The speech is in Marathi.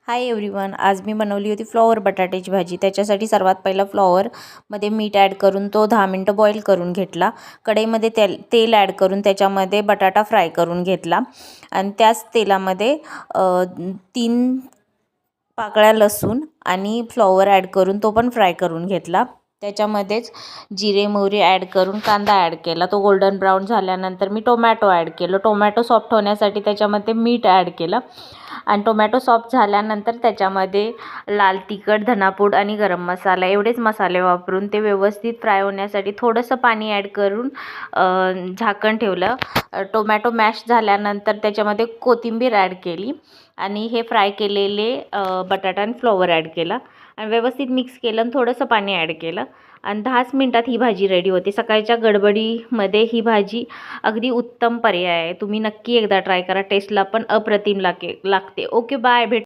हाय एव्हरीवन, आज मी बनवली होती फ्लॉवर बटाट्याची भाजी। त्याच्यासाठी सर्वात पहिला फ्लॉवरमध्ये मीठ ॲड करून तो 10 मिनटं बॉईल करून घेतला। कढईमध्ये तेल ॲड करून त्याच्यामध्ये बटाटा फ्राय करून घेतला आणि त्याच तेलामध्ये 3 पाकळ्या लसूण आणि फ्लॉवर ॲड करून तो पण फ्राय करून घेतला। त्याच्यामध्येच जिरे मोहरी ॲड करून कांदा ॲड केला। तो गोल्डन ब्राऊन झाल्यानंतर मी टोमॅटो ॲड केलं। टोमॅटो सॉफ्ट होण्यासाठी त्याच्यामध्ये मीठ ॲड केलं आणि टोमॅटो सॉफ्ट झाल्यानंतर त्याच्यामध्ये लाल तिखट, धनापूड आणि गरम मसाला एवढेच मसाले वापरून ते व्यवस्थित फ्राय होण्यासाठी थोडंसं पाणी ॲड करून झाकण ठेवलं। टोमॅटो मॅश झाल्यानंतर त्याच्यामध्ये कोथिंबीर ॲड केली आणि हे फ्राय केलेले बटाटा आणि फ्लॉवर ॲड केला आणि व्यवस्थित मिक्स केलं आणि थोडंसं पाणी ॲड केलं आणि 10 मिनिटात ही भाजी रेडी होते। सकाळच्या गडबडीमध्ये ही भाजी अगदी उत्तम पर्याय आहे। तुम्ही नक्की एकदा ट्राय करा, टेस्टला पण अप्रतिम लागते। ओके, बाय, भेट।